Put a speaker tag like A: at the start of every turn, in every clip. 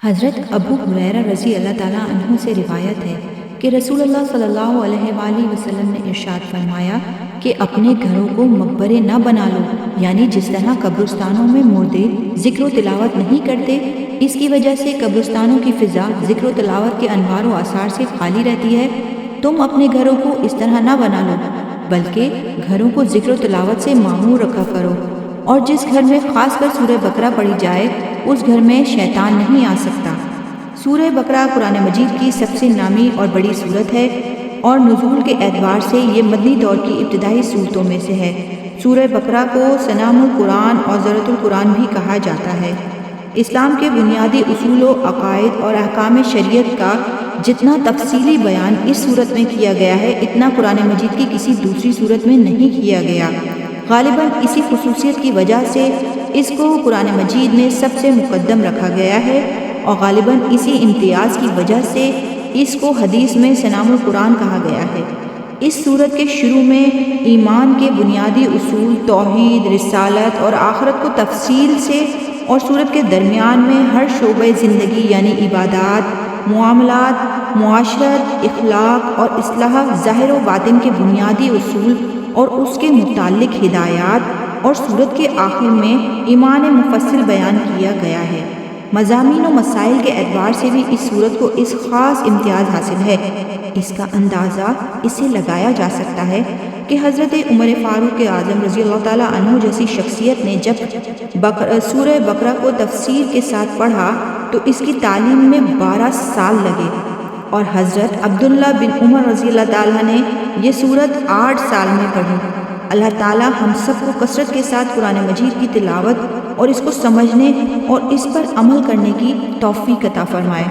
A: حضرت ابو ہریرہ رضی اللہ تعالیٰ عنہ سے روایت ہے کہ رسول اللہ صلی اللہ علیہ وآلہ وسلم نے ارشاد فرمایا کہ اپنے گھروں کو مقبرے نہ بنا لو، یعنی جس طرح قبرستانوں میں مردے ذکر و تلاوت نہیں کرتے، اس کی وجہ سے قبرستانوں کی فضا ذکر و تلاوت کے انوار و آثار سے خالی رہتی ہے، تم اپنے گھروں کو اس طرح نہ بنا لو بلکہ گھروں کو ذکر و تلاوت سے معمور رکھا کرو، اور جس گھر میں خاص کر سورہ بقرہ پڑھی جائے اس گھر میں شیطان نہیں آ سکتا۔ سورہ بقرہ قرآن مجید کی سب سے نامی اور بڑی سورت ہے اور نزول کے اعتبار سے یہ مدنی دور کی ابتدائی سورتوں میں سے ہے۔ سورہ بقرہ کو سنام القرآن اور زرۃ القرآن بھی کہا جاتا ہے۔ اسلام کے بنیادی اصول و عقائد اور احکام شریعت کا جتنا تفصیلی بیان اس سورت میں کیا گیا ہے اتنا قرآن مجید کی کسی دوسری سورت میں نہیں کیا گیا۔ غالباً اسی خصوصیت کی وجہ سے اس کو قرآن مجید میں سب سے مقدم رکھا گیا ہے، اور غالباً اسی امتیاز کی وجہ سے اس کو حدیث میں سنام القرآن کہا گیا ہے۔ اس سورت کے شروع میں ایمان کے بنیادی اصول، توحید، رسالت اور آخرت کو تفصیل سے، اور سورت کے درمیان میں ہر شعبہ زندگی یعنی عبادات، معاملات، معاشرت، اخلاق اور اصلاح ظاہر و باطن کے بنیادی اصول اور اس کے متعلق ہدایات، اور سورت کے آخر میں ایمان مفصل بیان کیا گیا ہے۔ مضامین و مسائل کے اعتبار سے بھی اس سورت کو اس خاص امتیاز حاصل ہے۔ اس کا اندازہ اس سے لگایا جا سکتا ہے کہ حضرت عمر فاروق اعظم رضی اللہ تعالیٰ عنہ جیسی شخصیت نے جب سورہ بقرہ کو تفسیر کے ساتھ پڑھا تو اس کی تعلیم میں 12 سال لگے، اور حضرت عبداللہ بن عمر رضی اللہ تعالیٰ نے یہ سورت 8 سال میں پڑھی۔ اللہ تعالیٰ ہم سب کو کثرت کے ساتھ قرآن مجید کی تلاوت اور اس کو سمجھنے اور اس پر عمل کرنے کی توفیق عطا فرمائے۔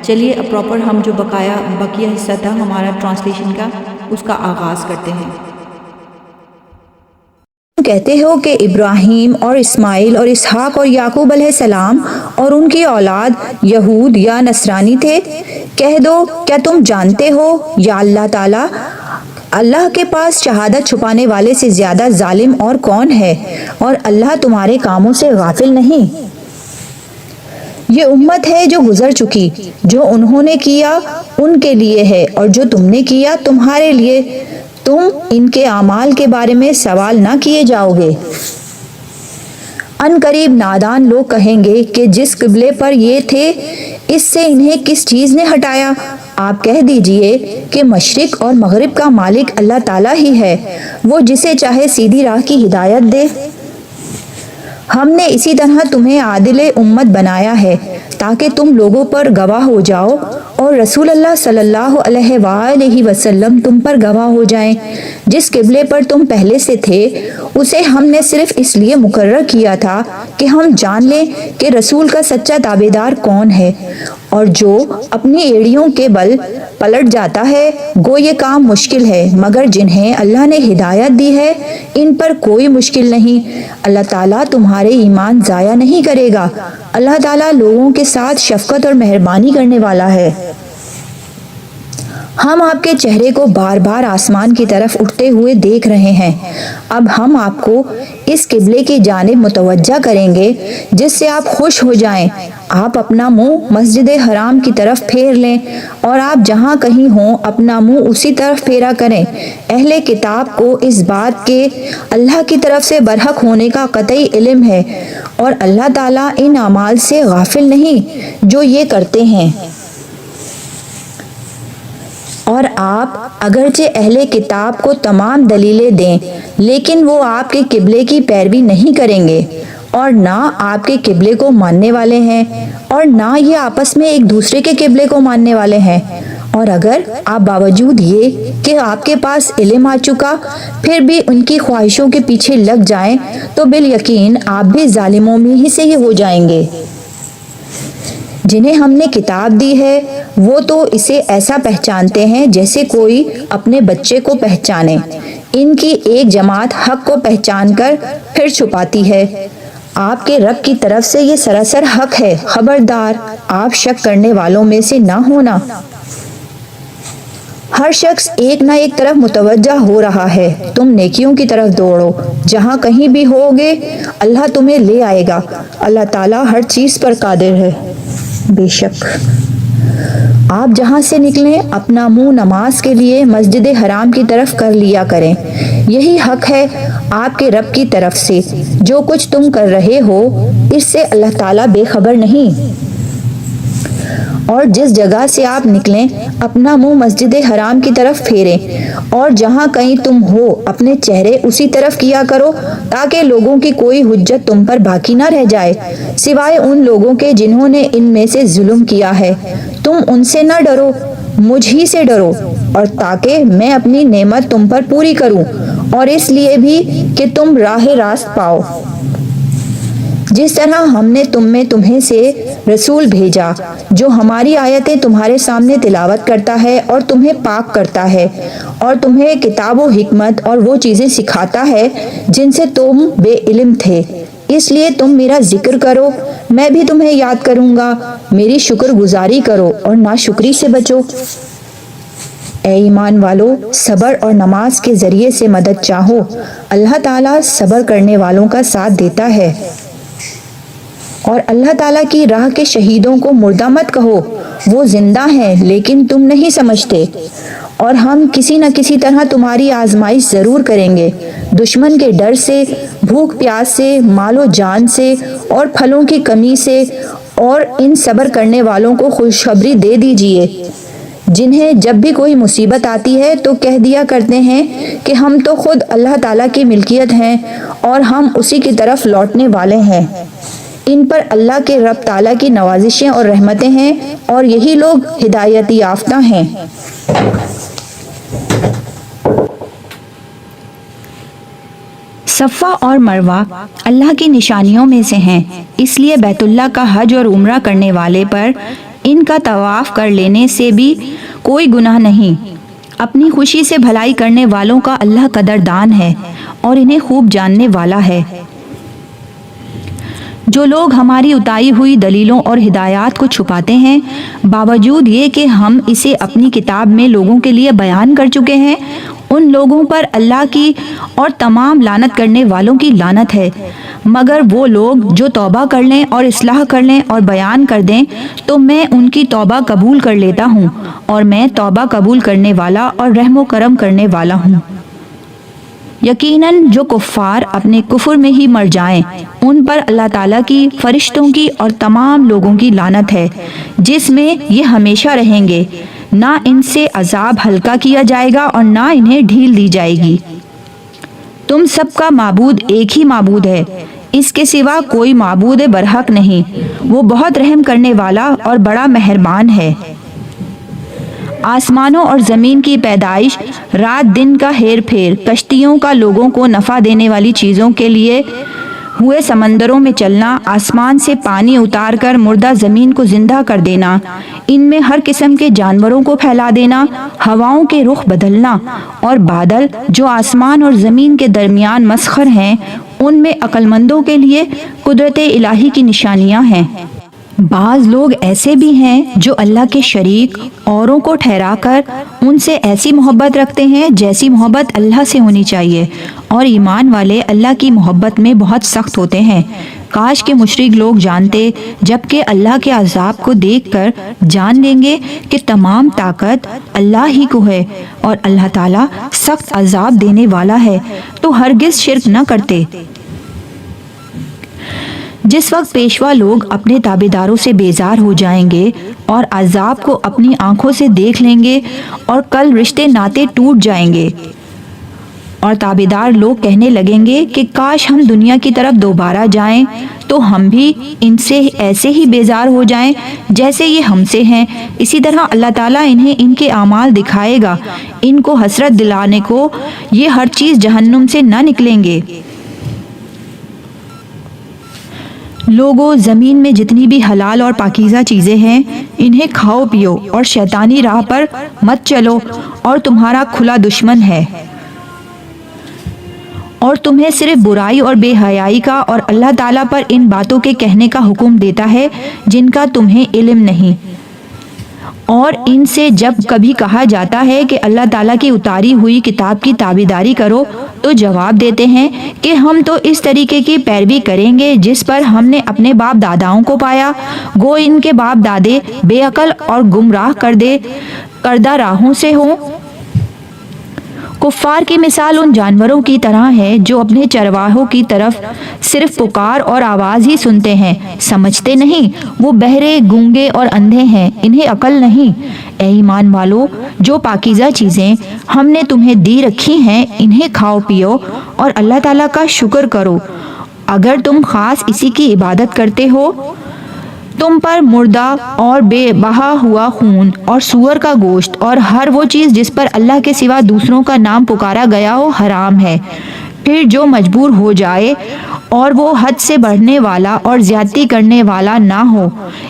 A: چلیے اب پراپر ہم جو بقیہ حصہ تھا ہمارا ٹرانسلیشن کا، اس کا آغاز کرتے ہیں۔
B: کہتے ہو کہ ابراہیم اور اسماعیل اور اسحاق اور یعقوب علیہ السلام اور ان کی اولاد یہود یا نصرانی تھے؟ کہہ دو کیا تم جانتے ہو یا اللہ کے پاس شہادت چھپانے والے سے زیادہ ظالم اور کون ہے، اور اللہ تمہارے کاموں سے غافل نہیں۔ یہ امت ہے جو گزر چکی، جو انہوں نے کیا ان کے لیے ہے اور جو تم نے کیا تمہارے لیے، تم ان کے اعمال کے بارے میں سوال نہ کیے جاؤ گے۔ ان قریب نادان لوگ کہیں گے کہ جس قبلے پر یہ تھے اس سے انہیں کس چیز نے ہٹایا؟ آپ کہہ دیجئے کہ مشرق اور مغرب کا مالک اللہ تعالیٰ ہی ہے، وہ جسے چاہے سیدھی راہ کی ہدایت دے۔ ہم نے اسی طرح تمہیں عادل امت بنایا ہے تاکہ تم لوگوں پر گواہ ہو جاؤ، اور رسول اللہ صلی اللہ علیہ وآلہ وسلم تم پر گواہ ہو جائیں۔ جس قبلے پر تم پہلے سے تھے اسے ہم نے صرف اس لیے مقرر کیا تھا کہ ہم جان لیں کہ رسول کا سچا تابعدار کون ہے، اور جو اپنی ایڑیوں کے بل پلٹ جاتا ہے گو یہ کام مشکل ہے، مگر جنہیں اللہ نے ہدایت دی ہے ان پر کوئی مشکل نہیں۔ اللہ تعالیٰ تمہارے ایمان ضائع نہیں کرے گا۔ اللہ تعالیٰ لوگوں کے ساتھ شفقت اور مہربانی کرنے والا ہے۔ ہم آپ کے چہرے کو بار بار آسمان کی طرف اٹھتے ہوئے دیکھ رہے ہیں۔ اب ہم آپ کو اس قبلے کی جانب متوجہ کریں گے جس سے آپ خوش ہو جائیں۔ آپ اپنا منہ مسجد حرام کی طرف پھیر لیں، اور آپ جہاں کہیں ہوں اپنا منہ اسی طرف پھیرا کریں۔ اہل کتاب کو اس بات کے اللہ کی طرف سے برحق ہونے کا قطعی علم ہے، اور اللہ تعالیٰ ان اعمال سے غافل نہیں جو یہ کرتے ہیں۔ اور آپ اگرچہ اہل کتاب کو تمام دلیلیں دیں لیکن وہ آپ کے قبلے کی پیروی نہیں کریں گے، اور نہ آپ کے قبلے کو ماننے والے ہیں، اور نہ یہ آپس میں ایک دوسرے کے قبلے کو ماننے والے ہیں۔ اور اگر آپ باوجود یہ کہ آپ کے پاس علم آ چکا پھر بھی ان کی خواہشوں کے پیچھے لگ جائیں تو بالیقین آپ بھی ظالموں میں ہی سے ہی ہو جائیں گے۔ جنہیں ہم نے کتاب دی ہے وہ تو اسے ایسا پہچانتے ہیں جیسے کوئی اپنے بچے کو پہچانے۔ ان کی ایک جماعت حق کو پہچان کر پھر چھپاتی ہے۔ آپ کے رب کی طرف سے یہ سراسر حق ہے، خبردار آپ شک کرنے والوں میں سے نہ ہونا۔ ہر شخص ایک نہ ایک طرف متوجہ ہو رہا ہے، تم نیکیوں کی طرف دوڑو، جہاں کہیں بھی ہوگے اللہ تمہیں لے آئے گا۔ اللہ تعالیٰ ہر چیز پر قادر ہے۔ بے شک آپ جہاں سے نکلیں اپنا منہ نماز کے لیے مسجد حرام کی طرف کر لیا کریں، یہی حق ہے آپ کے رب کی طرف سے۔ جو کچھ تم کر رہے ہو اس سے اللہ تعالیٰ بے خبر نہیں۔ اور جس جگہ سے آپ نکلیں اپنا منہ مسجد حرام کی طرف پھیریں، اور جہاں کہیں تم ہو اپنے چہرے اسی طرف کیا کرو تاکہ لوگوں کی کوئی حجت تم پر باقی نہ رہ جائے سوائے ان لوگوں کے جنہوں نے ان میں سے ظلم کیا ہے۔ تم ان سے نہ ڈرو، مجھ ہی سے ڈرو، اور تاکہ میں اپنی نعمت تم پر پوری کروں، اور اس لیے بھی کہ تم راہ راست پاؤ۔ جس طرح ہم نے تمہیں سے رسول بھیجا جو ہماری آیتیں تمہارے سامنے تلاوت کرتا ہے اور تمہیں پاک کرتا ہے اور تمہیں کتاب و حکمت اور وہ چیزیں سکھاتا ہے جن سے تم بے علم تھے، اس لیے تم میرا ذکر کرو، میں بھی تمہیں یاد کروں گا، میری شکر گزاری کرو اور ناشکری سے بچو۔ اے ایمان والو، صبر اور نماز کے ذریعے سے مدد چاہو، اللہ تعالیٰ صبر کرنے والوں کا ساتھ دیتا ہے۔ اور اللہ تعالیٰ کی راہ کے شہیدوں کو مردہ مت کہو، وہ زندہ ہیں لیکن تم نہیں سمجھتے۔ اور ہم کسی نہ کسی طرح تمہاری آزمائش ضرور کریں گے، دشمن کے ڈر سے، بھوک پیاس سے، مال و جان سے اور پھلوں کی کمی سے، اور ان صبر کرنے والوں کو خوشخبری دے دیجئے جنہیں جب بھی کوئی مصیبت آتی ہے تو کہہ دیا کرتے ہیں کہ ہم تو خود اللہ تعالیٰ کی ملکیت ہیں اور ہم اسی کی طرف لوٹنے والے ہیں۔ ان پر اللہ کے رب تعالیٰ کی نوازشیں اور رحمتیں ہیں اور یہی لوگ ہدایت یافتہ ہیں۔
A: صفا اور مروہ اللہ کی نشانیوں میں سے ہیں، اس لیے بیت اللہ کا حج اور عمرہ کرنے والے پر ان کا طواف کر لینے سے بھی کوئی گناہ نہیں۔ اپنی خوشی سے بھلائی کرنے والوں کا اللہ قدردان ہے اور انہیں خوب جاننے والا ہے۔ جو لوگ ہماری اتاری ہوئی دلیلوں اور ہدایات کو چھپاتے ہیں باوجود یہ کہ ہم اسے اپنی کتاب میں لوگوں کے لیے بیان کر چکے ہیں، ان لوگوں پر اللہ کی اور تمام لعنت کرنے والوں کی لعنت ہے۔ مگر وہ لوگ جو توبہ کر لیں اور اصلاح کر لیں اور بیان کر دیں تو میں ان کی توبہ قبول کر لیتا ہوں، اور میں توبہ قبول کرنے والا اور رحم و کرم کرنے والا ہوں۔ یقیناً جو کفار اپنے کفر میں ہی مر جائیں ان پر اللہ تعالیٰ کی، فرشتوں کی اور تمام لوگوں کی لعنت ہے، جس میں یہ ہمیشہ رہیں گے، نہ ان سے عذاب ہلکا کیا جائے گا اور نہ انہیں ڈھیل دی جائے گی۔ تم سب کا معبود ایک ہی معبود ہے، اس کے سوا کوئی معبود برحق نہیں، وہ بہت رحم کرنے والا اور بڑا مہربان ہے۔ آسمانوں اور زمین کی پیدائش، رات دن کا ہیر پھیر، کشتیوں کا لوگوں کو نفع دینے والی چیزوں کے لیے ہوئے سمندروں میں چلنا، آسمان سے پانی اتار کر مردہ زمین کو زندہ کر دینا، ان میں ہر قسم کے جانوروں کو پھیلا دینا، ہواؤں کے رخ بدلنا، اور بادل جو آسمان اور زمین کے درمیان مسخر ہیں، ان میں عقل مندوں کے لیے قدرت الہی کی نشانیاں ہیں۔ بعض لوگ ایسے بھی ہیں جو اللہ کے شریک اوروں کو ٹھہرا کر ان سے ایسی محبت رکھتے ہیں جیسی محبت اللہ سے ہونی چاہیے، اور ایمان والے اللہ کی محبت میں بہت سخت ہوتے ہیں۔ کاش کے مشرک لوگ جانتے، جبکہ اللہ کے عذاب کو دیکھ کر جان لیں گے کہ تمام طاقت اللہ ہی کو ہے اور اللہ تعالیٰ سخت عذاب دینے والا ہے، تو ہرگز شرک نہ کرتے۔ جس وقت پیشوا لوگ اپنے تابعداروں سے بیزار ہو جائیں گے اور عذاب کو اپنی آنکھوں سے دیکھ لیں گے، اور کل رشتے ناطے ٹوٹ جائیں گے، اور تابعدار لوگ کہنے لگیں گے کہ کاش ہم دنیا کی طرف دوبارہ جائیں تو ہم بھی ان سے ایسے ہی بیزار ہو جائیں جیسے یہ ہم سے ہیں، اسی طرح اللہ تعالیٰ انہیں ان کے اعمال دکھائے گا، ان کو حسرت دلانے کو یہ ہر چیز جہنم سے نہ نکلیں گے۔ لوگوں، زمین میں جتنی بھی حلال اور پاکیزہ چیزیں ہیں انہیں کھاؤ پیو اور شیطانی راہ پر مت چلو، اور تمہارا کھلا دشمن ہے اور تمہیں صرف برائی اور بے حیائی کا اور اللہ تعالیٰ پر ان باتوں کے کہنے کا حکم دیتا ہے جن کا تمہیں علم نہیں۔ اور ان سے جب کبھی کہا جاتا ہے کہ اللہ تعالیٰ کی اتاری ہوئی کتاب کی تابعداری کرو تو جواب دیتے ہیں کہ ہم تو اس طریقے کی پیروی کریں گے جس پر ہم نے اپنے باپ داداؤں کو پایا، گو ان کے باپ دادے بے عقل اور گمراہ کردہ راہوں سے ہوں۔ کفار کی مثال ان جانوروں کی طرح ہے جو اپنے چرواہوں کی طرف صرف پکار اور آواز ہی سنتے ہیں، سمجھتے نہیں۔ وہ بہرے، گونگے اور اندھے ہیں، انہیں عقل نہیں۔ اے ایمان والو، جو پاکیزہ چیزیں ہم نے تمہیں دی رکھی ہیں انہیں کھاؤ پیو اور اللہ تعالیٰ کا شکر کرو۔ اگر تم خاص اسی کی عبادت کرتے ہو، تم پر مردہ اور بے بہا ہوا خون اور سور کا گوشت اور ہر وہ چیز جس پر اللہ کے سوا دوسروں کا نام پکارا گیا ہو حرام ہے۔ پھر جو مجبور ہو جائے اور وہ حد سے بڑھنے والا اور زیادتی کرنے والا نہ ہو،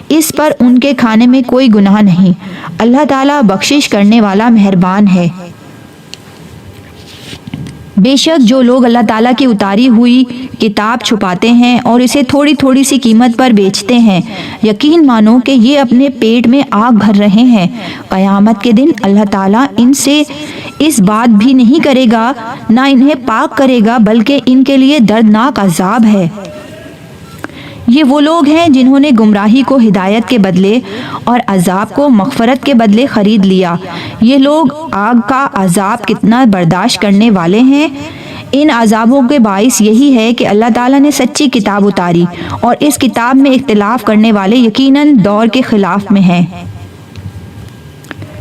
A: اس پر ان کے کھانے میں کوئی گناہ نہیں۔ اللہ تعالیٰ بخشش کرنے والا مہربان ہے۔ بے شک جو لوگ اللہ تعالیٰ کی اتاری ہوئی کتاب چھپاتے ہیں اور اسے تھوڑی تھوڑی سی قیمت پر بیچتے ہیں، یقین مانو کہ یہ اپنے پیٹ میں آگ بھر رہے ہیں۔ قیامت کے دن اللہ تعالیٰ ان سے اس بات بھی نہیں کرے گا، نہ انہیں پاک کرے گا، بلکہ ان کے لیے دردناک عذاب ہے۔ یہ وہ لوگ ہیں جنہوں نے گمراہی کو ہدایت کے بدلے اور عذاب کو مغفرت کے بدلے خرید لیا۔ یہ لوگ آگ کا عذاب کتنا برداشت کرنے والے ہیں۔ ان عذابوں کے باعث یہی ہے کہ اللہ تعالیٰ نے سچی کتاب اتاری اور اس کتاب میں اختلاف کرنے والے یقیناً دور کے خلاف میں ہیں۔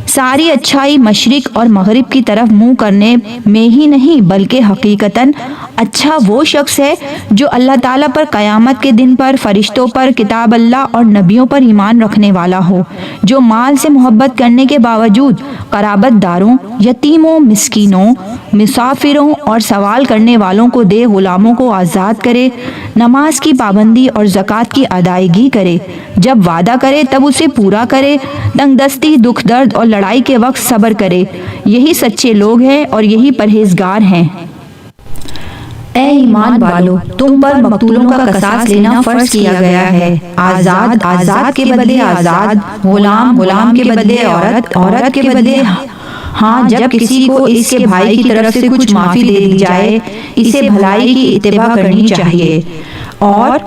A: ساری اچھائی مشرق اور مغرب کی طرف منہ کرنے میں ہی نہیں بلکہ حقیقتاً اچھا وہ شخص ہے جو اللہ تعالیٰ پر، قیامت کے دن پر، فرشتوں پر، کتاب اللہ اور نبیوں پر ایمان رکھنے والا ہو، جو مال سے محبت کرنے کے باوجود قرابت داروں، یتیموں، مسکینوں، مسافروں اور سوال کرنے والوں کو دے، غلاموں کو آزاد کرے، نماز کی پابندی اور زکوٰۃ کی ادائیگی کرے، جب وعدہ کرے تب اسے پورا کرے، تنگ دستی، دکھ درد اور لڑائی کے وقت صبر کرے۔ یہی سچے لوگ ہیں اور یہی پرہیزگار ہیں۔ اے ایمان والو، تم پر مقتولوں کا قصاص لینا فرض کیا گیا ہے۔ آزاد آزاد کے بدلے آزاد، غلام غلام کے بدلے عورت، عورت کے بدلے ہاں، جب کسی کو اس کے بھائی کی طرف سے کچھ معافی دے دی جائے، اسے بھلائی کی اتباع کرنی چاہیے اور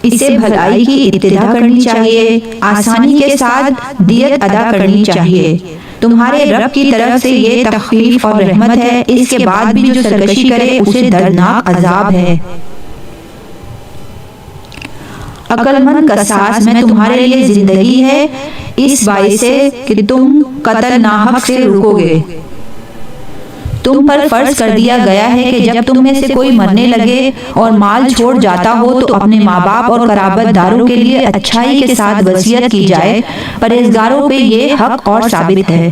A: اسے بھلائی کی ابتدا کرنی چاہیے، آسانی کے ساتھ دیت ادا کرنی چاہیے۔ تمہارے رب کی طرف سے یہ تخفیف اور رحمت ہے، اس کے بعد بھی جو سرکشی کرے اسے دردناک عذاب ہے۔ عقل مند قصاص میں تمہارے لیے زندگی ہے، اس باعث سے کہ تم قتل ناحق سے رکو گے۔ تم پر فرض کر دیا گیا ہے کہ جب تم میں سے کوئی مرنے لگے اور مال چھوڑ جاتا ہو تو اپنے ماں باپ اور قرابت داروں کے لیے اچھائی کے ساتھ وصیت کی جائے۔ پرہیزگاروں پہ یہ حق اور ثابت ہے۔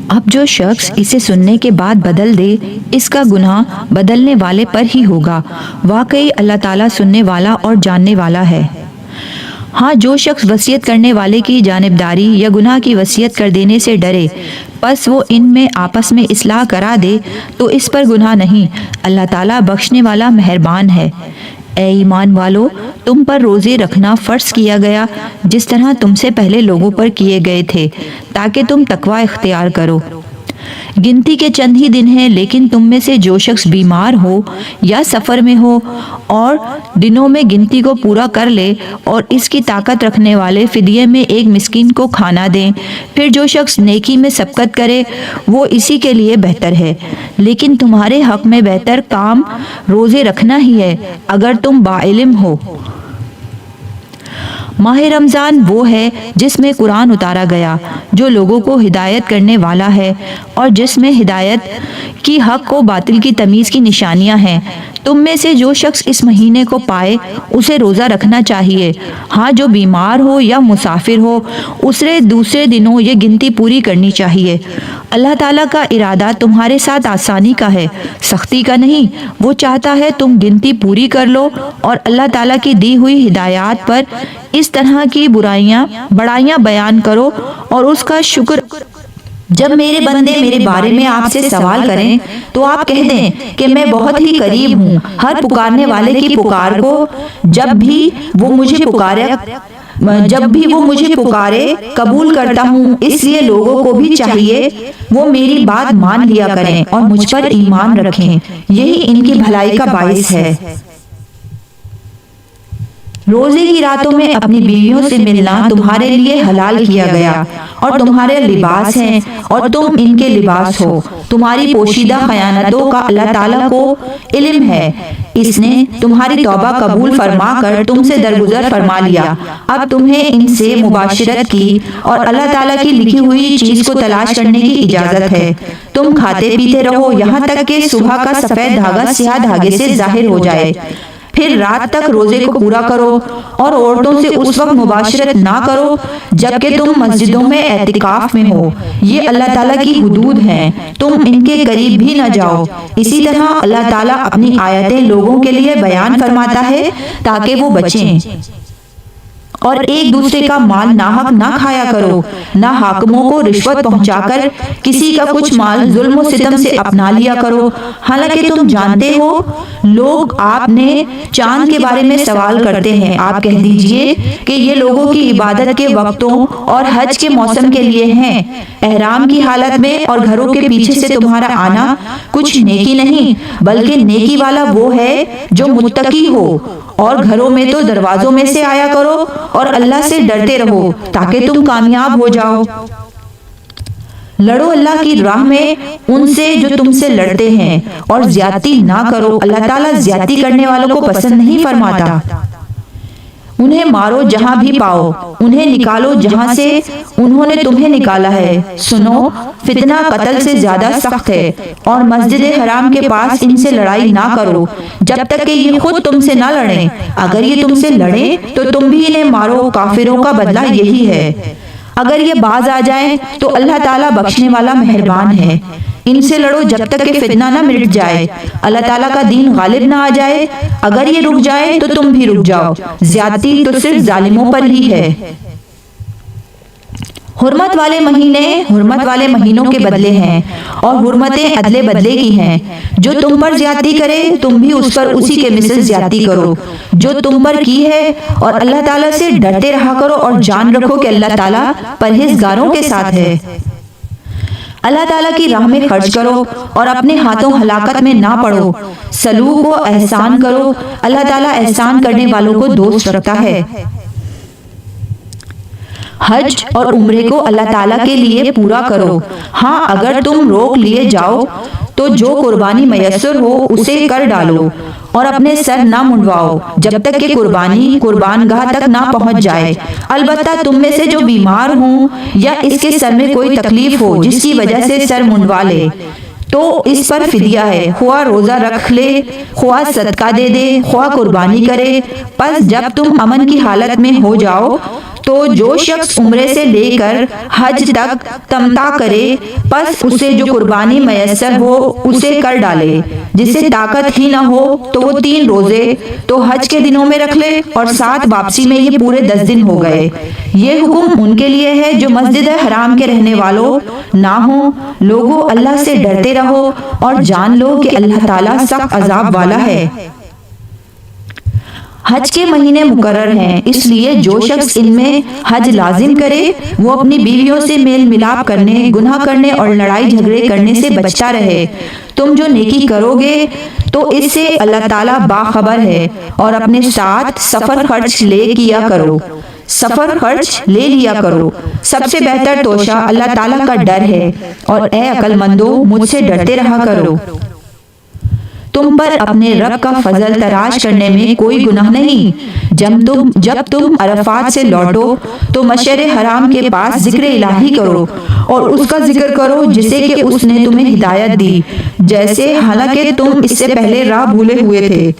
A: اب جو شخص اسے سننے کے بعد بدل دے، اس کا گناہ بدلنے والے پر ہی ہوگا۔ واقعی اللہ تعالیٰ سننے والا اور جاننے والا ہے۔ ہاں، جو شخص وصیت کرنے والے کی جانبداری یا گناہ کی وصیت کر دینے سے ڈرے، پس وہ ان میں آپس میں اصلاح کرا دے تو اس پر گناہ نہیں۔ اللہ تعالیٰ بخشنے والا مہربان ہے۔ اے ایمان والو، تم پر روزے رکھنا فرض کیا گیا جس طرح تم سے پہلے لوگوں پر کیے گئے تھے، تاکہ تم تقوی اختیار کرو۔ گنتی کے چند ہی دن ہیں، لیکن تم میں سے جو شخص بیمار ہو یا سفر میں ہو اور دنوں میں گنتی کو پورا کر لے اور اس کی طاقت رکھنے والے فدیے میں ایک مسکین کو کھانا دیں، پھر جو شخص نیکی میں سبقت کرے وہ اسی کے لیے بہتر ہے۔ لیکن تمہارے حق میں بہتر کام روزے رکھنا ہی ہے اگر تم باعلم ہو۔ ماہ رمضان وہ ہے جس میں قرآن اتارا گیا، جو لوگوں کو ہدایت کرنے والا ہے اور جس میں ہدایت کی حق و باطل کی تمیز کی نشانیاں ہیں۔ تم میں سے جو شخص اس مہینے کو پائے اسے روزہ رکھنا چاہیے۔ ہاں، جو بیمار ہو یا مسافر ہو اسے دوسرے دنوں یہ گنتی پوری کرنی چاہیے۔ اللہ تعالیٰ کا ارادہ تمہارے ساتھ آسانی کا ہے، سختی کا نہیں۔ وہ چاہتا ہے تم گنتی پوری کر لو اور اللہ تعالیٰ کی دی ہوئی ہدایات پر اس طرح کی بڑائیاں بیان کرو اور اس کا شکر۔ جب میرے بندے میرے بارے میں آپ سے سوال کریں تو آپ کہہ دیں کہ میں بہت ہی قریب ہوں ہر پکارنے والے کی پکار کو، جب بھی وہ مجھے پکارے جب بھی وہ مجھے پکارے قبول کرتا ہوں، اس لیے لوگوں کو بھی چاہیے وہ میری بات مان لیا کریں اور مجھ پر ایمان رکھیں، یہی ان کی بھلائی کا باعث ہے۔ روزے کی راتوں میں اپنی بیویوں سے ملنا تمہارے لیے حلال کیا گیا اور تمہارے لباس ہیں اور تم ان کے لباس ہو۔ تمہاری پوشیدہ خیانتوں کا اللہ تعالیٰ کو علم ہے۔ اس نے تمہاری توبہ قبول فرما کر تم سے درگزر فرما لیا۔ اب تمہیں ان سے مباشرت کی اور اللہ تعالیٰ کی لکھی ہوئی چیز کو تلاش کرنے کی اجازت ہے۔ تم کھاتے پیتے رہو یہاں تک کہ صبح کا سفید دھاگا سیاہ دھاگے سے ظاہر ہو جائے، پھر رات تک روزے کو پورا کرو اور عورتوں سے اس وقت مباشرت نہ کرو جبکہ تم مسجدوں میں اعتکاف میں ہو۔ یہ اللہ تعالیٰ کی حدود ہیں، تم ان کے قریب بھی نہ جاؤ۔ اسی طرح اللہ تعالیٰ اپنی آیتیں لوگوں کے لیے بیان فرماتا ہے تاکہ وہ بچیں۔ اور ایک دوسرے کا مال ناحق نہ کھایا کرو، نہ حاکموں کو رشوت پہنچا کر کسی کا کچھ مال ظلم و ستم سے اپنا لیا کرو، حالانکہ تم جانتے ہو لوگ آپ نے چاند کے بارے میں سوال کرتے ہیں۔ آپ کہہ دیجئے کہ یہ لوگوں کی عبادت کے وقتوں اور حج کے موسم کے لیے ہیں۔ احرام کی حالت میں اور گھروں کے پیچھے سے تمہارا آنا کچھ نیکی نہیں، بلکہ نیکی والا وہ ہے جو متقی ہو، اور گھروں میں تو دروازوں میں سے آیا کرو اور اللہ سے ڈرتے رہو تاکہ تم کامیاب ہو جاؤ۔ لڑو اللہ کی راہ میں ان سے جو تم سے لڑتے ہیں اور زیادتی نہ کرو، اللہ تعالیٰ زیادتی کرنے والوں کو پسند نہیں فرماتا۔ انہیں مارو جہاں بھی پاؤ، انہیں نکالو جہاں سے انہوں نے تمہیں نکالا ہے۔ سنو، فتنہ قتل سے زیادہ سخت ہے، اور مسجد حرام کے پاس ان سے لڑائی نہ کرو جب تک کہ یہ خود تم سے نہ لڑیں۔ اگر یہ تم سے لڑیں تو تم بھی انہیں مارو، کافروں کا بدلہ یہی ہے۔ اگر یہ باز آ جائیں تو اللہ تعالیٰ بخشنے والا مہربان ہے۔ ان سے لڑو جب تک کہ فتنہ نہ مٹ جائے، اللہ تعالیٰ کا دین غالب نہ آ جائے۔ اگر یہ رک جائے تو تم بھی رک جاؤ، زیادتی تو صرف ظالموں پر ہی ہے۔ حرمت والے مہینے حرمت والے مہینوں کے بدلے ہیں، اور حرمتیں ادلے بدلے کی ہیں۔ جو تم پر زیادتی کرے تم بھی اس پر اسی کے مثل زیادتی کرو جو تم پر کی ہے، اور اللہ تعالیٰ سے ڈرتے رہا کرو اور جان رکھو کہ اللہ تعالیٰ پرہیزگاروں کے ساتھ ہے۔ اللہ تعالیٰ کی راہ میں خرچ کرو اور اپنے ہاتھوں ہلاکت میں نہ پڑو۔ سلوک و احسان کرو، اللہ تعالیٰ احسان کرنے والوں کو دوست رکھتا ہے۔ حج اور عمرے کو اللہ تعالیٰ کے لیے پورا کرو۔ ہاں، اگر تم روک لیے جاؤ تو جو قربانی میسر ہو اسے کر ڈالو، اور اپنے سر نہ منڈواؤ جب تک کہ قربانی قربان گاہ تک نہ پہنچ جائے۔ البتہ تم میں سے جو بیمار ہوں یا اس کے سر میں کوئی تکلیف ہو جس کی وجہ سے سر منڈوا لے تو اس پر فدیہ ہے، خواہ روزہ رکھ لے، خواہ صدقہ دے دے، خواہ قربانی کرے۔ پس جب تم امن کی حالت میں ہو جاؤ تو جو شخص عمرے سے لے کر حج تک تمتع کرے پس اسے جو قربانی میسر ہو اسے کر ڈالے۔ جسے طاقت ہی نہ ہو تو وہ 3 روزے تو حج کے دنوں میں رکھ لے، اور 7 واپسی میں یہ پورے 10 دن ہو گئے۔ یہ حکم ان کے لیے ہے جو مسجد حرام کے رہنے والوں نہ ہوں۔ لوگوں، اللہ سے ڈرتے رہو اور جان لو کہ اللہ تعالیٰ سخت عذاب والا ہے۔ حج کے مہینے مقرر ہیں، اس لیے جو شخص ان میں حج لازم کرے وہ اپنی بیویوں سے میل ملاپ کرنے، گناہ کرنے اور لڑائی جھگڑے کرنے سے بچتا رہے۔ تم جو نیکی کرو گے تو اس سے اللہ تعالیٰ باخبر ہے، اور اپنے ساتھ سفر خرچ لے کیا کرو۔ سفر خرچ لے لیا کرو۔ سب سے بہتر توشہ اللہ تعالیٰ کا ڈر ہے، اور اے عقل مندو مجھ سے ڈرتے رہا کرو۔ تم پر اپنے رب کا فضل تراش کرنے میں کوئی گناہ نہیں۔ جب تم عرفات سے لوٹو تو مشعر حرام کے پاس ذکر الہی کرو، اور اس کا ذکر کرو جسے کہ اس نے تمہیں ہدایت دی، جیسے حالانکہ تم اس سے پہلے راہ بھولے ہوئے تھے۔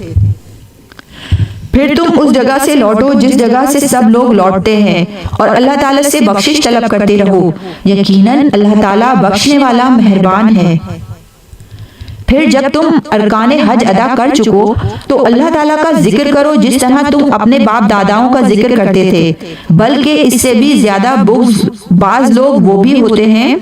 A: پھر تم اس جگہ سے لوٹو جس جگہ سے سب لوگ لوٹتے ہیں، اور اللہ تعالیٰ سے بخشش طلب کرتے رہو، یقیناً اللہ تعالیٰ بخشنے والا مہربان ہے۔ پھر جب تم ارکان حج ادا کر چکو تو اللہ تعالیٰ کا ذکر کرو جس طرح تم اپنے باپ داداؤں کا ذکر کرتے تھے، بلکہ اس سے بھی زیادہ بغض بعض لوگ وہ بھی ہوتے ہیں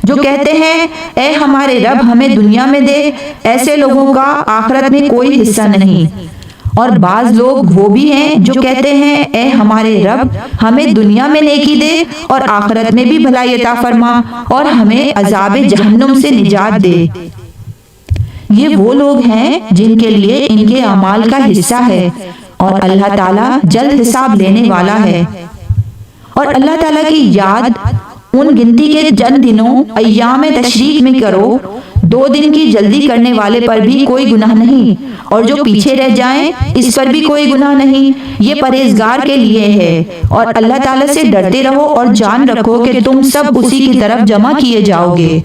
A: جو کہتے ہیں اے ہمارے رب ہمیں دنیا میں دے۔ ایسے لوگوں کا آخرت میں کوئی حصہ نہیں، اور بعض لوگ وہ بھی ہیں جو کہتے ہیں اے ہمارے رب ہمیں دنیا میں نیکی دے اور آخرت میں بھی بھلائی عطا فرما اور ہمیں عذاب جہنم سے نجات دے۔ یہ وہ لوگ ہیں جن کے لیے ان کے اعمال کا حصہ ہے اور اللہ تعالیٰ جلد حساب لینے والا ہے۔ اور اللہ تعالیٰ کی یاد ان گنتی کے چند دنوں ایام تشریق میں کرو، 2 دن کی جلدی کرنے والے پر بھی کوئی گناہ نہیں اور جو پیچھے رہ جائیں اس پر بھی کوئی گناہ نہیں، یہ پرہیزگار کے لیے ہے۔ اور اللہ تعالیٰ سے ڈرتے رہو اور جان رکھو کہ تم سب اسی کی طرف جمع کیے جاؤ گے۔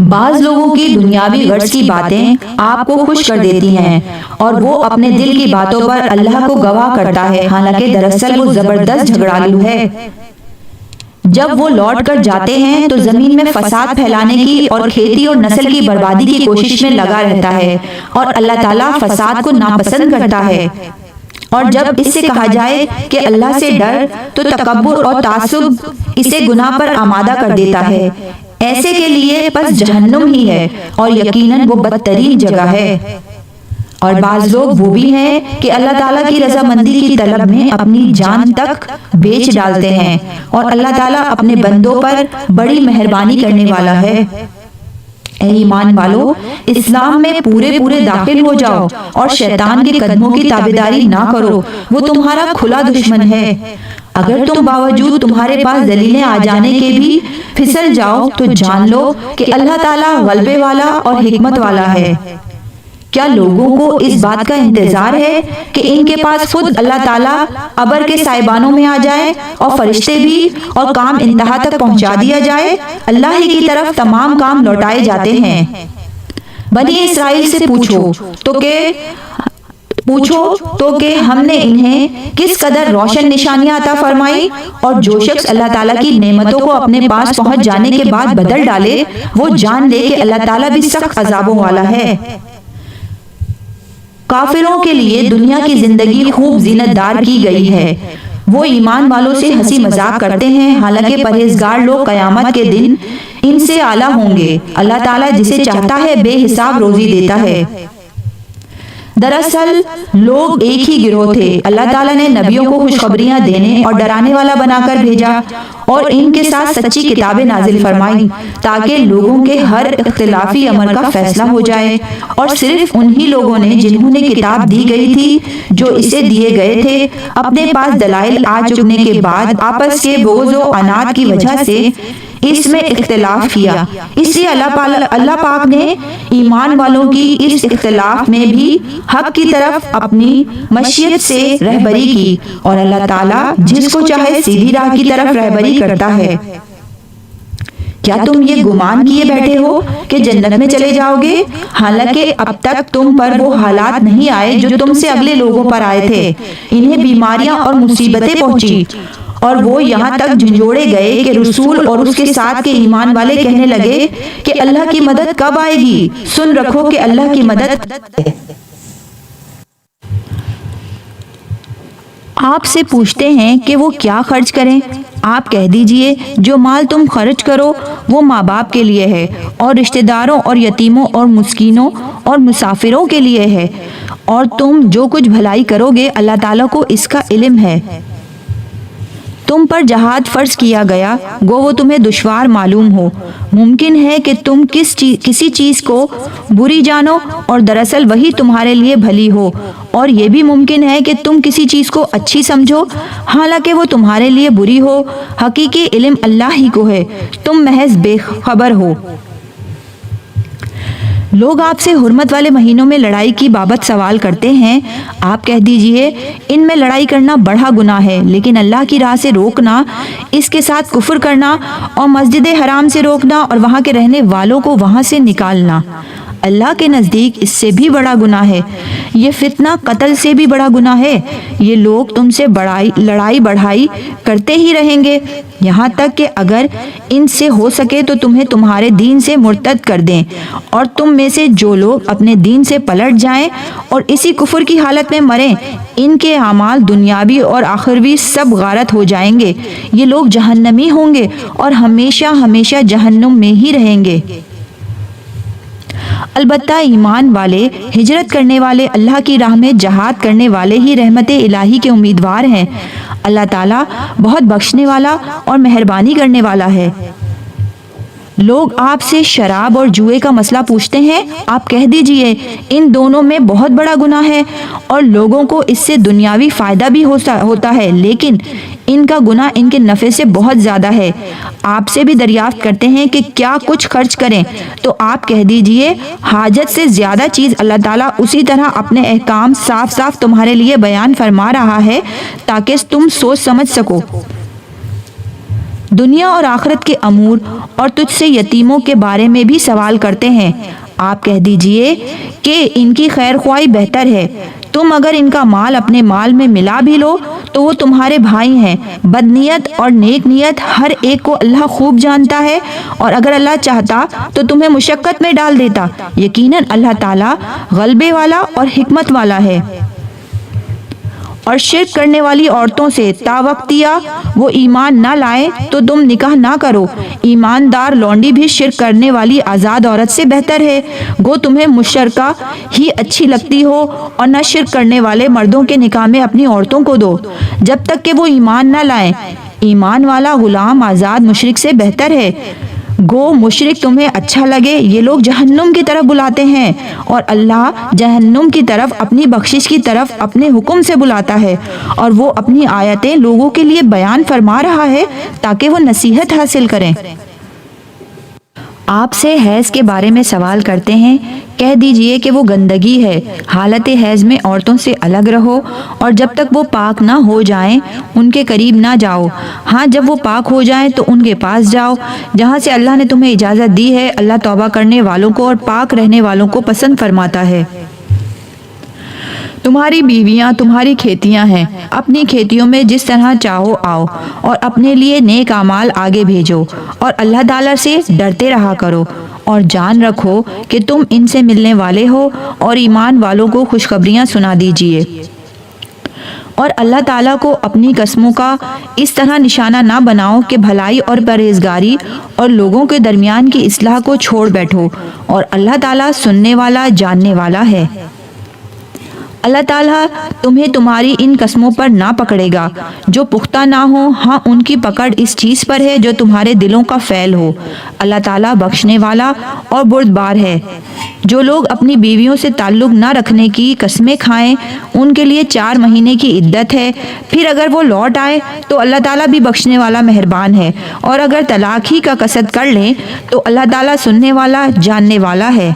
A: بعض لوگوں کی دنیاوی غرض کی باتیں آپ کو خوش کر دیتی ہیں اور وہ اپنے دل کی باتوں پر اللہ کو گواہ کرتا ہے، حالانکہ دراصل وہ زبردست جھگڑالو ہے۔ جب وہ لوٹ کر جاتے ہیں تو زمین میں فساد پھیلانے کی اور کھیتی اور نسل کی بربادی کی کوشش میں لگا رہتا ہے اور اللہ تعالیٰ فساد کو ناپسند کرتا ہے۔ اور جب اس سے کہا جائے کہ اللہ سے ڈر تو تکبر اور تعصب اسے گناہ پر آمادہ کر دیتا ہے۔ ایسے کے لیے پس جہنم ہی ہے اور یقیناً وہ بدترین جگہ ہے۔ اور بعض لوگ وہ بھی ہیں کہ اللہ تعالیٰ کی رضامندی کی طلب میں اپنی جان تک بیچ ڈالتے ہیں اور اللہ تعالیٰ اپنے بندوں پر بڑی مہربانی کرنے والا ہے۔ اے ایمان والو، اسلام میں پورے داخل ہو جاؤ اور شیطان کے قدموں کی تابعداری نہ کرو، وہ تمہارا کھلا دشمن ہے۔ اگر تم باوجود تمہارے پاس دلیلیں آ جانے کے بھی پھسل جاؤ تو جان لو کہ اللہ تعالیٰ غلبے والا اور حکمت والا ہے۔ کیا لوگوں کو اس بات کا انتظار ہے کہ ان کے پاس خود اللہ تعالیٰ ابر کے سائبانوں میں آ جائے اور فرشتے بھی اور کام انتہا تک پہنچا دیا جائے؟ اللہ ہی کی طرف تمام کام لوٹائے جاتے ہیں۔ بنی اسرائیل سے پوچھو تو کہ ہم نے انہیں کس قدر روشن نشانیاں عطا فرمائی، اور جو شخص اللہ تعالیٰ کی نعمتوں کو اپنے پاس پہنچ جانے کے بعد بدل ڈالے وہ جان لے کہ اللہ تعالیٰ بھی سخت عذابوں والا ہے۔ کافروں کے لیے دنیا کی زندگی خوب زینت دار کی گئی ہے، وہ ایمان والوں سے ہنسی مذاق کرتے ہیں، حالانکہ پرہیزگار لوگ قیامت کے دن ان سے اعلیٰ ہوں گے۔ اللہ تعالیٰ جسے چاہتا ہے بے حساب روزی دیتا ہے۔ دراصل لوگ ایک ہی گروہ تھے، اللہ تعالیٰ نے نبیوں کو خوشخبریاں دینے اور ڈرانے والا بنا کر بھیجا اور ان کے ساتھ سچی کتابیں نازل فرمائیں تاکہ لوگوں کے ہر اختلافی امر کا فیصلہ ہو جائے، اور صرف انہی لوگوں نے جنہوں نے کتاب دی گئی تھی جو اسے دیے گئے تھے اپنے پاس دلائل آ چکنے کے بعد آپس کے بغض و عناد کی وجہ سے اس میں اختلاف کیا۔ اس لیے اللہ پاک نے ایمان والوں کی اس اختلاف میں بھی حق کی طرف اپنی مشیت سے رہبری کی، اور اللہ تعالیٰ جس کو چاہے سیدھی راہ کی طرف رہبری کرتا ہے۔ کیا تم یہ گمان کیے بیٹھے ہو کہ جنت میں چلے جاؤ گے، حالانکہ اب تک تم پر وہ حالات نہیں آئے جو تم سے اگلے لوگوں پر آئے تھے؟ انہیں بیماریاں اور مصیبتیں پہنچی اور وہ یہاں تک جھنجھوڑے گئے کہ رسول اور اس کے ساتھ کے ایمان والے کہنے لگے کہ اللہ کی مدد کب آئے گی؟ سن رکھو کہ اللہ کی مدد آپ سے پوچھتے ہیں کہ وہ کیا خرچ کریں؟ آپ کہہ دیجئے جو مال تم خرچ کرو وہ ماں باپ کے لیے ہے اور رشتہ داروں اور یتیموں اور مسکینوں اور مسافروں کے لیے ہے، اور تم جو کچھ بھلائی کرو گے اللہ تعالیٰ کو اس کا علم ہے۔ تم پر جہاد فرض کیا گیا گو وہ تمہیں دشوار معلوم ہو، ممکن ہے کہ تم کسی چیز کو بری جانو اور دراصل وہی تمہارے لیے بھلی ہو، اور یہ بھی ممکن ہے کہ تم کسی چیز کو اچھی سمجھو حالانکہ وہ تمہارے لیے بری ہو۔ حقیقی علم اللہ ہی کو ہے، تم محض بے خبر ہو۔ لوگ آپ سے حرمت والے مہینوں میں لڑائی کی بابت سوال کرتے ہیں، آپ کہہ دیجئے ان میں لڑائی کرنا بڑا گناہ ہے، لیکن اللہ کی راہ سے روکنا، اس کے ساتھ کفر کرنا اور مسجد حرام سے روکنا اور وہاں کے رہنے والوں کو وہاں سے نکالنا اللہ کے نزدیک اس سے بھی بڑا گناہ ہے۔ یہ فتنہ قتل سے بھی بڑا گناہ ہے۔ یہ لوگ تم سے لڑائی بڑھائی کرتے ہی رہیں گے یہاں تک کہ اگر ان سے ہو سکے تو تمہیں تمہارے دین سے مرتد کر دیں، اور تم میں سے جو لوگ اپنے دین سے پلٹ جائیں اور اسی کفر کی حالت میں مریں ان کے اعمال دنیاوی اور آخروی سب غارت ہو جائیں گے۔ یہ لوگ جہنمی ہوں گے اور ہمیشہ ہمیشہ جہنم میں ہی رہیں گے۔ البتہ ایمان والے، ہجرت کرنے والے، اللہ کی راہ میں جہاد کرنے والے ہی رحمت الہی کے امیدوار ہیں۔ اللہ تعالیٰ بہت بخشنے والا اور مہربانی کرنے والا ہے۔ لوگ آپ سے شراب اور جوئے کا مسئلہ پوچھتے ہیں، آپ کہہ دیجئے ان دونوں میں بہت بڑا گناہ ہے اور لوگوں کو اس سے دنیاوی فائدہ بھی ہوتا ہے، لیکن ان کا گناہ ان کے نفع سے بہت زیادہ ہے۔ آپ سے بھی دریافت کرتے ہیں کہ کیا کچھ خرچ کریں، تو آپ کہہ دیجئے حاجت سے زیادہ چیز اللہ تعالیٰ اسی طرح اپنے احکام صاف صاف تمہارے لیے بیان فرما رہا ہے تاکہ تم سوچ سمجھ سکو۔ دنیا اور آخرت کے امور اور تجھ سے یتیموں کے بارے میں بھی سوال کرتے ہیں، آپ کہہ دیجئے کہ ان کی خیر خواہی بہتر ہے۔ تم اگر ان کا مال اپنے مال میں ملا بھی لو تو وہ تمہارے بھائی ہیں۔ بدنیت اور نیک نیت ہر ایک کو اللہ خوب جانتا ہے، اور اگر اللہ چاہتا تو تمہیں مشقت میں ڈال دیتا۔ یقیناً اللہ تعالیٰ غلبے والا اور حکمت والا ہے۔ اور شرک کرنے والی عورتوں سے تاوقتیہ وہ ایمان نہ لائیں تو تم نکاح نہ کرو۔ ایماندار لونڈی بھی شرک کرنے والی آزاد عورت سے بہتر ہے۔ گو تمہیں مشرکہ ہی اچھی لگتی ہو، اور نہ شرک کرنے والے مردوں کے نکاح میں اپنی عورتوں کو دو جب تک کہ وہ ایمان نہ لائیں۔ ایمان والا غلام آزاد مشرک سے بہتر ہے۔ گو مشرک تمہیں اچھا لگے، یہ لوگ جہنم کی طرف بلاتے ہیں، اور اللہ جہنم کی طرف اپنی بخشش کی طرف اپنے حکم سے بلاتا ہے، اور وہ اپنی آیتیں لوگوں کے لیے بیان فرما رہا ہے تاکہ وہ نصیحت حاصل کریں۔ آپ سے حیض کے بارے میں سوال کرتے ہیں، کہہ دیجئے کہ وہ گندگی ہے۔ حالت حیض میں عورتوں سے الگ رہو، اور جب تک وہ پاک نہ ہو جائیں ان کے قریب نہ جاؤ۔ ہاں جب وہ پاک ہو جائیں تو ان کے پاس جاؤ جہاں سے اللہ نے تمہیں اجازت دی ہے۔ اللہ توبہ کرنے والوں کو اور پاک رہنے والوں کو پسند فرماتا ہے۔ تمہاری بیویاں تمہاری کھیتیاں ہیں، اپنی کھیتیوں میں جس طرح چاہو آؤ، اور اپنے لیے نیک اعمال آگے بھیجو، اور اللہ تعالیٰ سے ڈرتے رہا کرو، اور جان رکھو کہ تم ان سے ملنے والے ہو، اور ایمان والوں کو خوشخبریاں سنا دیجیے۔ اور اللہ تعالیٰ کو اپنی قسموں کا اس طرح نشانہ نہ بناؤ کہ بھلائی اور پرہیزگاری اور لوگوں کے درمیان کی اصلاح کو چھوڑ بیٹھو، اور اللہ تعالیٰ سننے والا جاننے والا ہے۔ اللہ تعالیٰ تمہیں تمہاری ان قسموں پر نہ پکڑے گا جو پختہ نہ ہو، ہاں ان کی پکڑ اس چیز پر ہے جو تمہارے دلوں کا فعل ہو۔ اللہ تعالیٰ بخشنے والا اور بردبار ہے۔ جو لوگ اپنی بیویوں سے تعلق نہ رکھنے کی قسمیں کھائیں ان کے لیے 4 مہینے کی عدت ہے، پھر اگر وہ لوٹ آئے تو اللہ تعالیٰ بھی بخشنے والا مہربان ہے، اور اگر طلاق ہی کا قصد کر لیں تو اللہ تعالیٰ سننے والا جاننے والا ہے۔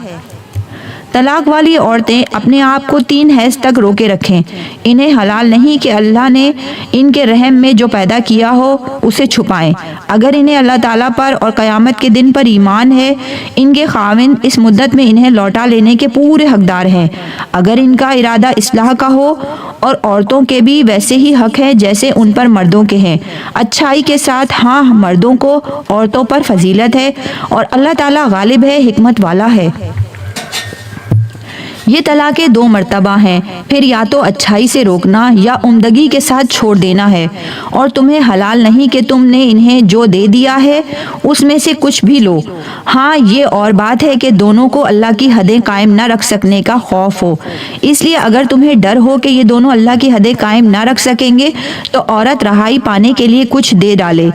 A: طلاق والی عورتیں اپنے آپ کو 3 حیض تک روکے رکھیں۔ انہیں حلال نہیں کہ اللہ نے ان کے رحم میں جو پیدا کیا ہو اسے چھپائیں۔ اگر انہیں اللہ تعالیٰ پر اور قیامت کے دن پر ایمان ہے، ان کے خاوند اس مدت میں انہیں لوٹا لینے کے پورے حقدار ہیں، اگر ان کا ارادہ اصلاح کا ہو، اور عورتوں کے بھی ویسے ہی حق ہیں جیسے ان پر مردوں کے ہیں، اچھائی کے ساتھ۔ ہاں مردوں کو عورتوں پر فضیلت ہے، اور اللہ تعالیٰ غالب ہے، حکمت والا ہے۔ یہ طلاقیں 2 مرتبہ ہیں، پھر یا تو اچھائی سے روکنا یا عمدگی کے ساتھ چھوڑ دینا ہے، اور تمہیں حلال نہیں کہ تم نے انہیں جو دے دیا ہے اس میں سے کچھ بھی لو۔ ہاں یہ اور بات ہے کہ دونوں کو اللہ کی حدیں قائم نہ رکھ سکنے کا خوف ہو، اس لیے اگر تمہیں ڈر ہو کہ یہ دونوں اللہ کی حدیں قائم نہ رکھ سکیں گے تو عورت رہائی پانے کے لیے کچھ دے ڈالے۔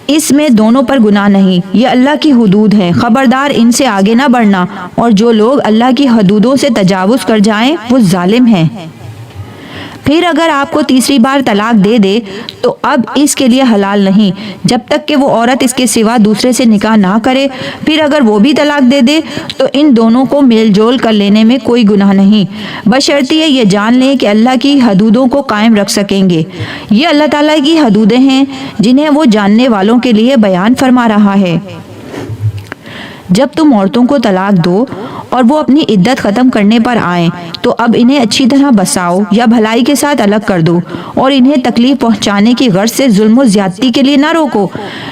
A: اس میں دونوں پر گناہ نہیں، یہ اللہ کی حدود ہیں، خبردار ان سے آگے نہ بڑھنا، اور جو لوگ اللہ کی حدودوں سے تجاوز کر جائیں وہ ظالم ہیں۔ پھر اگر آپ کو تیسری بار طلاق دے دے تو اب اس کے لیے حلال نہیں جب تک کہ وہ عورت اس کے سوا دوسرے سے نکاح نہ کرے۔ پھر اگر وہ بھی طلاق دے دے تو ان دونوں کو میل جول کر لینے میں کوئی گناہ نہیں، بشرطیہ یہ جان لیں کہ اللہ کی حدودوں کو قائم رکھ سکیں گے۔ یہ اللہ تعالیٰ کی حدودیں ہیں جنہیں وہ جاننے والوں کے لیے بیان فرما رہا ہے۔ جب تم عورتوں کو طلاق دو اور وہ اپنی عدت ختم کرنے پر آئیں تو اب انہیں اچھی طرح بساؤ یا بھلائی کے ساتھ الگ کر دو، اور انہیں تکلیف پہنچانے کی غرض سے ظلم و زیادتی کے لیے نہ روکو۔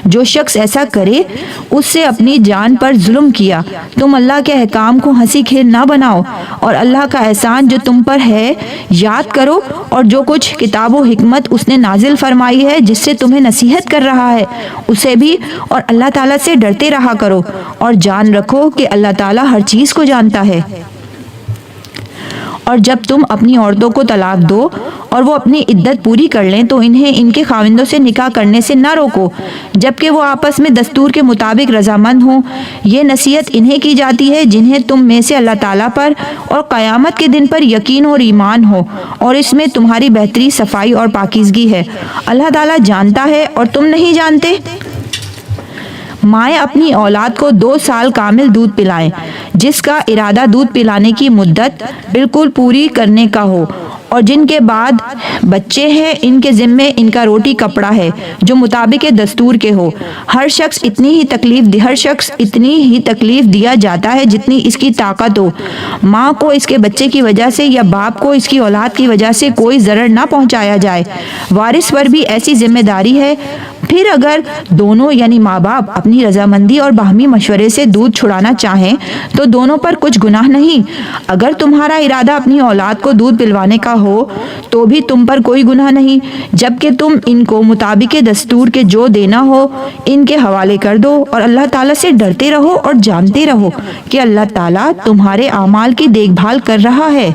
A: جو شخص ایسا کرے اس سے اپنی جان پر ظلم کیا۔ تم اللہ کے احکام کو ہنسی کھیل نہ بناؤ، اور اللہ کا احسان جو تم پر ہے یاد کرو، اور جو کچھ کتاب و حکمت اس نے نازل فرمائی ہے جس سے تمہیں نصیحت کر رہا ہے اسے بھی، اور اللہ تعالیٰ سے ڈرتے رہا کرو، اور جان رکھو کہ اللہ تعالیٰ ہر چیز کو جانتا ہے۔ اور جب تم اپنی عورتوں کو طلاق دو اور وہ اپنی عدت پوری کر لیں تو انہیں ان کے خاوندوں سے نکاح کرنے سے نہ روکو جبکہ وہ آپس میں دستور کے مطابق رضامند ہوں۔ یہ نصیحت انہیں کی جاتی ہے جنہیں تم میں سے اللہ تعالیٰ پر اور قیامت کے دن پر یقین اور ایمان ہو، اور اس میں تمہاری بہتری، صفائی اور پاکیزگی ہے۔ اللہ تعالیٰ جانتا ہے اور تم نہیں جانتے۔ مائیں اپنی اولاد کو 2 سال کامل دودھ پلائیں، جس کا ارادہ دودھ پلانے کی مدت بالکل پوری کرنے کا ہو، اور جن کے بعد بچے ہیں ان کے ذمے ان کا روٹی کپڑا ہے جو مطابق دستور کے ہو۔ ہر شخص اتنی ہی تکلیف دیا جاتا ہے جتنی اس کی طاقت ہو۔ ماں کو اس کے بچے کی وجہ سے یا باپ کو اس کی اولاد کی وجہ سے کوئی ضرر نہ پہنچایا جائے۔ وارث پر بھی ایسی ذمہ داری ہے۔ پھر اگر دونوں یعنی ماں باپ اپنی رضامندی اور باہمی مشورے سے دودھ چھڑانا چاہیں تو دونوں پر کچھ گناہ نہیں۔ اگر تمہارا ارادہ اپنی اولاد کو دودھ پلوانے کا ہو تو بھی تم پر کوئی گناہ نہیں، جبکہ تم ان کو مطابق دستور کے جو دینا ہو ان کے حوالے کر دو، اور اللہ تعالیٰ سے ڈرتے رہو اور جانتے رہو کہ اللہ تعالیٰ تمہارے اعمال کی دیکھ بھال کر رہا ہے۔